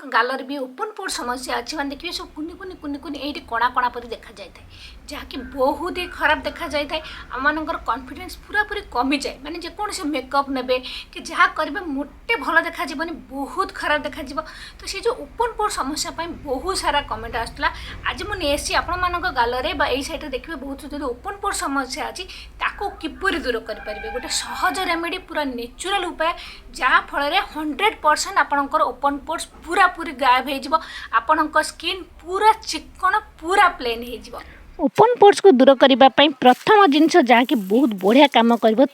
Collar भी open पोर समस्या अच्छी मैंने देखिए सब कुनि कुनि कुनि कुनि ये कणा कणा पर देखा जाए जहाँकि बहुत ही खराब देखा जाए आम कॉन्फिडेंस पूरा पूरी कमी जाए मैंने जेकोसी मेकअप ने कि जहाँ करेंगे मोटे भल देखा बहुत खराब देखा तो से जो ओपन पोर समस्या बहुत सारा कमेंट आसला आज मुझे आपण गालरे यही सैड देखिए बहुत जो ओपन पोर समस्या अच्छी किपरि दूर करेंगे गोटे सहज रेमेडी पूरा नेचुरल उपाय जहाँ फल 100% आपणकर ओपन पोर्स पूरा पूरी गायब हो स्किन पूरा चिकन पूरा प्लेन हो ओपन पोर्स को दूर करने प्रथम जिनस जहाँकि बहुत बढ़िया कम कर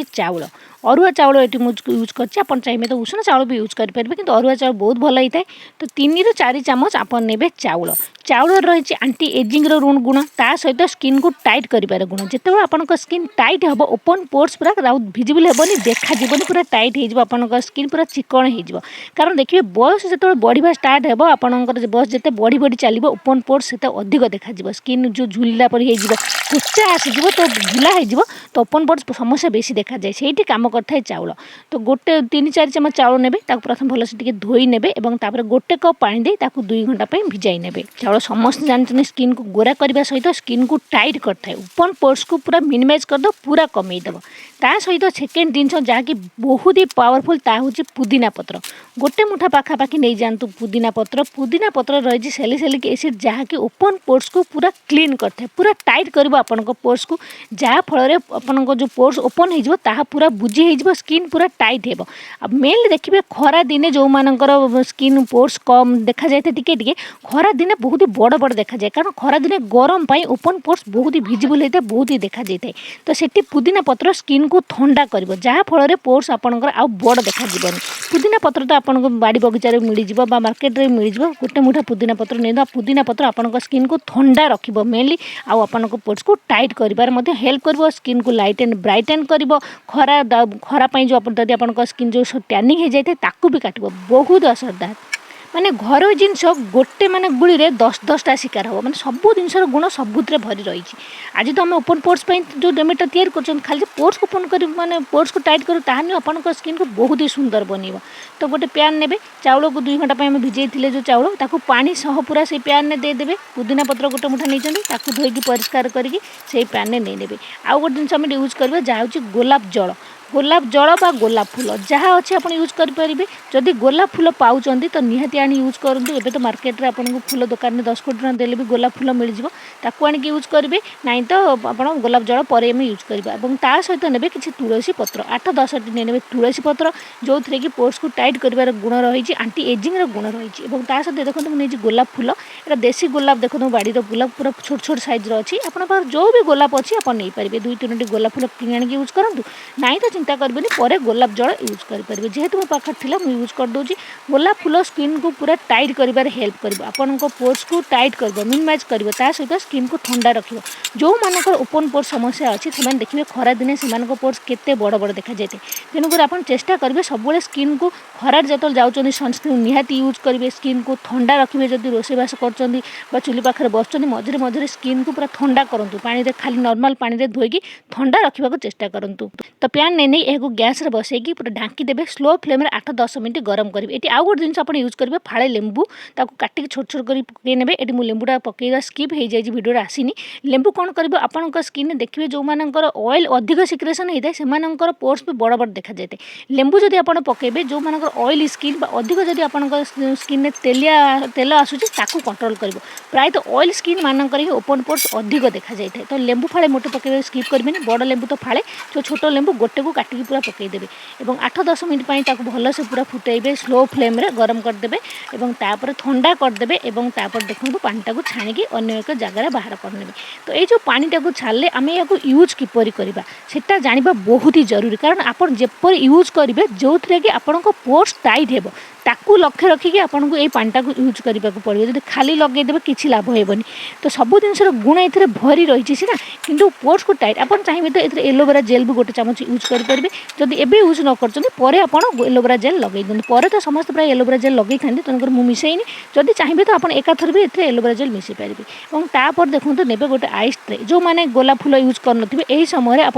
चाउल अरुआ चाउल ये यूज करछे आपण चाहिए तो उषुना चाउल भी यूज करेंगे कि अरुआ चाउल बहुत भल होता है तो 3 ରୁ 4 ଚାମଚ आपन नेबे चाउल चाउल रही आंटी एजिंग ऋण गुण ता सहित स्किन को टाइट कर गुण जिते आपण स्किन टाइट हम ओपन पोर्स पूरा भिजिबल हेनी देखा पूरा टाइट हो स्किन पूरा चिकन हो कारण देखिए बयस जो बढ़ा स्टार्ट हो आपंकर बयस जिते बढ़ी बढ़ी चलो ओपन पोर्स से अधिक देखा स्किन जो झुला पर कोचा आसीज तो झुला हो तो ओपन पोर्स समस्या बेसी देखा जाए से कम करता चाउल तो गोटे 3-4 चामच चाउल ने प्रथम भलसे टिके धोई ने गोटे कप पानी दे 2 घंटा भिजाई ने चाउल समस्त जानते स्किन को गोरा करने सहित स्किन को टाइट करता है ओपन पोर्स को पूरा मिनिमाइज करदे पूरा कमेदब ता सहित सेकेंड जिनस जहाँकि बहुत ही पावरफुल ता हूँ पुदीना पत्र गोटे मुठा पाखापाखि नहीं जातु पुदीना पत्र रही सैलिसिलिक एसिड जहाँकि ओपन पोर्स को पूरा क्लीन करता है पूरा टाइट कर पोर्स को जहाँ फल आप जो पोर्स ओपन हो पूरा बुझी हो स्किन पूरा टाइट हो अब मेनली देखिए खरा दिने जो मानकर स्किन पोर्स कम देखा जाए टे खरा दिने बहुत ही बड़ बड़ देखा जाए कारण खरा दिने गरम पाई ओपन पोर्स बहुत ही भिजिबल होता है बहुत ही देखा जाए तो सेठी पुदीना पत्र स्किन को ठंडा कर जहाँ फल पोर्स आपंकर आउ बड़ देखा पुदीना पत्र तो आपको बाड़ी बगीचार मिल जाए मार्केट में मिल जाए गोटे मुठा पुदीना पत्र नहीं पुदीना पत्र आपंक स्किन को ठंडा रख मेनली आपन पोर्स को टाइट कर हेल्प कर स्किन को लाइट एंड ब्राइटेन कर खरा जो आप स्किन जो टैनिंग हो जाए ताकू भी काट बहुत असरदार माने घर जिनस गोटे माने गुड़ी रे 10-10टा शिकार हो माने सबू जिनसर गुण सबुत भरी रही आज तो आम ओपन पोर्स जो रेमेडी तैयार कर खाली पोर्स को ओपन कर माने पोर्स को टाइट करूँ तानी आपन स्किन को बहुत ही सुंदर बनइब तो गोटे पैन ने चाउल को 2 घंटा भिजई जो चाउल ताकू पानी सह पूरा से पैन में देदेवे पुदीना पत्र गोटे मुठा नहीं धोईकी परिष्कार करके पैन में नहीं आउ गोटे जिन यूज करेंगे जहाँ हूँ गोलाप जल बा गोलाप फूल जहाँ अच्छे आप यूज करेंगे जदि गोलाप फूल पाँच तो निहाती आनी यूज करूँ एवं तो मार्केट में आपको फूल दुकान में 10 कोटी देले भी गोलाप फूल मिल जाता आनिक यूज करेंगे नाई तो आप गोलाप जल पर यूज करवा और सहित ने किसी तुलसी पत्र 8-10 टी ने तुलसी पत्र जो थे कि पोर्स को टाइट कर गुण रही आंटी एजिंग गुण रही सहित देखो मुझे गोलाप फूल एटा देसी गोलाप देखो बाड़ी गोलाप पूरा छोट छोट सैज्र अच्छी आप जो भी गोलाप अच्छी आप नहीं पारे 2-3 गोलाप फूल कि यूज करूँ नाई तो चिंता करबेनी पर गोलाप जल यूज करेंगे जेहेतु मो पाखे थी मुझे यूज कर दूसरी गोलाप फूल स्किन को पूरा टाइट कर हेल्प कर आपण पोर्स को टाइट कर मिनिमाइज कर सहित स्किन को ठंडा रख जो मानकर ओपन पोर्स समस्या अच्छी से देखिए खरा दिने से पोर्स केते बड़ बड़ देखा जाए तेणुकर आप चेष्टा करेंगे सब स्किन को खरार जो जाऊँच सनस्क्रीन निहाती यूज करेंगे स्किन को ठंडा रखिए जब रोषेईबास कर चुली पाखे बस मझे मझे स्किन को पूरा ठंडा करूँ पानी रे खाली नॉर्मल पानी रे धोईकी ठंडा रखा चेष्टा करूँ तो पैन नहीं यह गैस रे बसैकी पूरा ढांकी देवे स्लो फ्लेम रे 8-10 मिनट गरम करेंगे ये आउ गोटे जिन आप यूज करेंगे फाड़े लेंबू काटिक छोट छोट कर पकई ने ये मुझे लेंबूटा पकईवा स्किप हो जाए भिडियो आसीनी लेंबू कौन कर आप स्किन देखिए जो मानकर ऑयल अधिक सिक्रेशन होता है से पोर्स भी बड़ बड़ देखा जाए लेंबू जब आप पकईबे जो मानकर ऑयल स्किन अधिक जब आप स्किन में तेल आसूसी कंट्रोल कर प्राय तो ऑयल स्किन मानक ओपन पोर्स अधिक देखा जाए तो लेंबू फाड़े मोटे पकईबे स्किप करेंगे बड़ लेंबू तो फाड़े जो छोट लेंबू गोटे को काटिक पूरा पकईदेवे और 8-10 मिनट भल से पूरा फुटेबे स्लो फ्लेम रे गरम करदे और ठंडा करदे और देखो पानीटा को छाणिकी अन्य एक जगह बाहर करने तो ये जो पानीटा को छाड़े आम या यूज किपर करवा सेटा जाना बहुत ही जरूरी कारण आप जेपर यूज करेंगे जो थे कि आपण पोर्स टाइट हो ताकू लक्ष्य रखिकी आपको ये पानीटा को यूज करने को पड़ो जब खाली लगेदेवे किसी लाभ हेबनी तो सब जिन गुण ये भरी रही सीना कि पोर्स को टाइट आप चाहिए तो ये एलोवेरा जेल भी गोटे चामच यूज करेंगे जब एवं यूज न कर एलोवेरा जेल लगे दिखाते पर तो समस्त प्राय एलोवेरा जेल लगे था तेणुकर मुझे मिसेनी जब चाहिए तो आप एकाथर भी ये एलोवेरा जेल मिसई पारे और तापर देखो ने गोटे आइस ट्रे जो मैंने गोलाप फूल यूज कर समय आप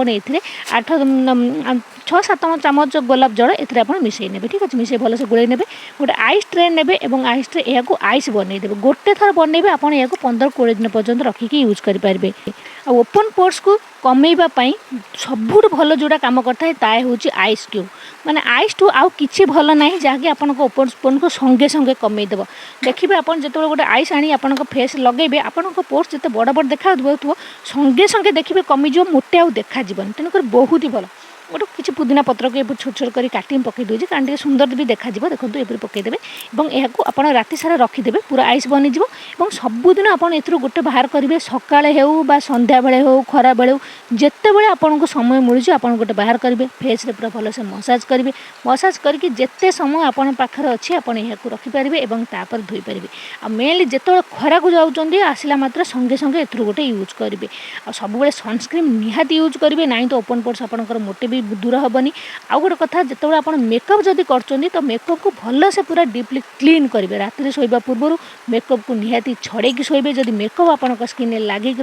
6-7 चामच गोलाप जल ये मिसई ने ठीक अच्छे मिसई भल से गोल ने गोटे आइस ट्रे ने और आइस ट्रे यहाँ आइस बनईदेवे गोटे थर बनइबे आप 15-20 दिन पर्यंत रखिकी यूज करेंगे। आ ओपन पोर्स को कमेवाई सबुठ भल जोड़ा कम करता है हूँ आइस क्यूब माने आइस टू आउ कि भल ना जहाँकि आपन ओपन पोर्स को संगे संगे कमेदेव। देखिए आप जो गोटे आइस आनी आप फेस लगे आपण पोर्स जिते बड़ बड़ देखा संगे संगे देखिए कमिज मोटे आउ देखा तेणुक बहुत ही भल। गोटे किसी पुदीना पत्र को छोट छोट कर काटी पकई दूसरी कारण टे सुंदर भी देखा देखो ये पकईदेवे और यह आप राति सारा रखिदेवे पूरा आइस बनीज और सबुदिन आपड़ ए गोटे बाहर करेंगे सकाଳେ हो बा संध्या बेले हो खरा बेले हो जिते बड़े आपको समय मिलूँ आप गोटे बाहर करेंगे फेस रे पूरा भल से मसाज करेंगे मसाज करके जिते समय आपन पाखे अच्छे आप रखिपारे और तापर धोई पारे। आ मेनली जिते खरा को जाऊँच आसला मात्र संगे संगे ए गोटे यूज करेंगे आ सब सनस्क्रीन निहाती यूज करेंगे ना तो ओपन पोर्स आपंकर मोटे भी दूर हेनी। आउ गोटे कथा जो आप मेकअप जदि कर तो मेकअप को भल से पूरा डीपली क्लीन करेंगे राति शोवा पूर्व मेकअप को निहाती छड़ेकी शोबे जदि मेकअप आपंक स्किन लगिक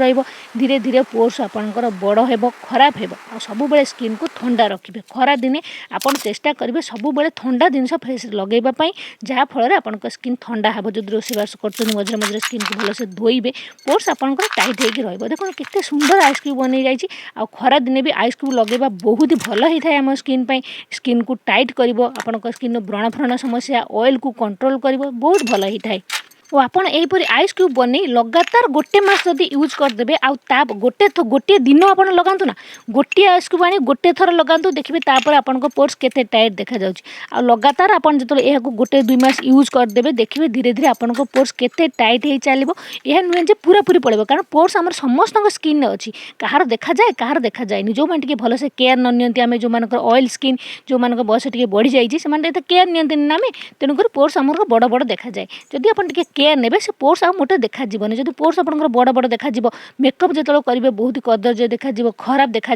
धीरे धीरे पोर्स आपंकर बड़ हो खराब हो सब स्किन को ठंडा रखिए। खरा दिने आप चेष्टा करेंगे सब ठंडा जिन फेस लगेवाई जहाँफल आपंक स्किन ठंडा हे जो रोषेबास कर मझे मझे स्किन को भल से धोइबे पोर्स आपंकर टाइट होकर देखो केते सुंदर आइस क्यूब बन जाइए। खरा दिने भी आइस क्यूब लगेवा बहुत ही भल होता है आम स्किन स्किन को टाइट कर आपंक स्किन व्रण फ्रण समस्या ऑयल को कंट्रोल कर बहुत भल होता है। और आपड़ यहीपरि आइस क्यूब बनी लगातार गोटे मास जदि यूज करदे आ गोटे दिन आप लगातु ना गोटे आइस क्यूब आनी गोटे थर लगातु देखिए तापर आपन पोर्स केते टाइट देखा जाउछि। लगातार आपन जो यह गोटे 2 मास यूज करदे देखिए धीरे धीरे आपन पोर्स केते टाइट हो चलो यह नुहे जे पूरा पूरी पड़े कारण पोर्स आम समस्त स्किन अच्छी कहार देखा जाए कहार देखा जाए जो मैंने भल से केयर नि आम जो मान ऑयल स्किन जो मान बयस टे बढ़ी जाइए केयर नि ना आम तेणुक पोर्स आम बड़ बड़ देखा जाए जदि आप केयर ने से पोर्स आ मोटे देखा जब पोर्स आप बड़ बड़ देखा मेकअप जो करेंगे बहुत ही कदर्य देखा खराब देखा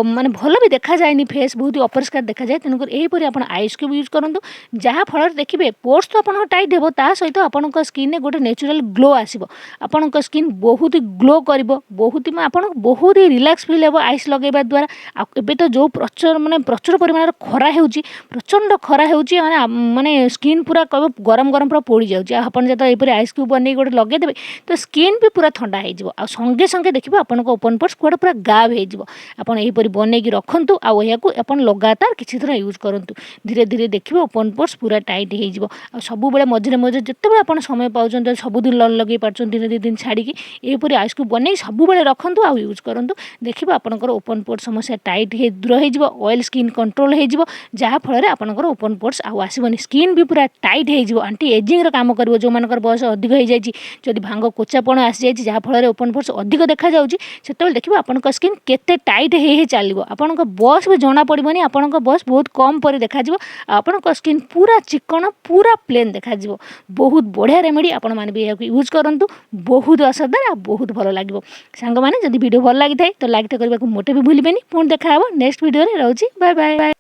माने भल भी देखा जाए फेस बहुत ही अपरिष्कार देखा जाए तेणुक यहीपरि आप आइस क्यूब यूज करूँ जहाँफल देखिए पोर्स तो आप टाइट हो सहित आप स्किन गोटे नेचुरल ग्लो आसो आपण स्किन बहुत ही ग्लो कर बहुत ही आप बहुत ही रिलैक्स फील हो आइस लगेवा द्वारा। एबे तो जो प्रचुर परिमाण खरा हो प्रचंड खरा हो माने स्किन पूरा कह गरम गरम पूरा पोड़ी जाऊँच आप यहपरि आइस क्यूब बन गोटे लगेदेवे तो स्किन भी पूरा ठंडा हो संगे संगे देखिए आपन ओपन पोर्स कूड़ा पूरा गाब हो यहीपरि बनईकी रखु आप लगातार किसी थर यूज करूँ धीरे धीरे देखिए ओपन पोर्स पूरा टाइट हो सब मझे मझे जिते आप समय पाँच सबुदिन लगे पार्छ दिन 2 दिन छाड़ी यहीपरि आइस क्यूब बन सब रखु आ यूज करूँ देखिए आपंकर ओपन पोर्स समस्या टाइट दूर हो ऑयल स्किन कंट्रोल हो जहाँफल आपंकर ओपन पोर्स आसबनी स्किन भी पूरा टाइट हो आंटी एजिंग काम कर जो मान बयस अधिक हो जाए भांग कोचापण आसी जाए जहाँफल ओपन पोर्स अधिक देखा से देखिए आपन स्किन केते टाइट हो चलो आपन बयस भी जना पड़ोनी आपन बयस बहुत कम पर देखा आपन स्किन पूरा चिकन पूरा प्लेन देखा बहुत बढ़िया रेमेडी आपण मैंने भी यूज करूँ बहुत असरदार बहुत भल लगे। सांग मैंने जब वीडियो भल लगी तो लाइक तो करने को मोटे भी भूलें पुणी देखा नेक्स्ट वीडियो रोचे बाय बाय।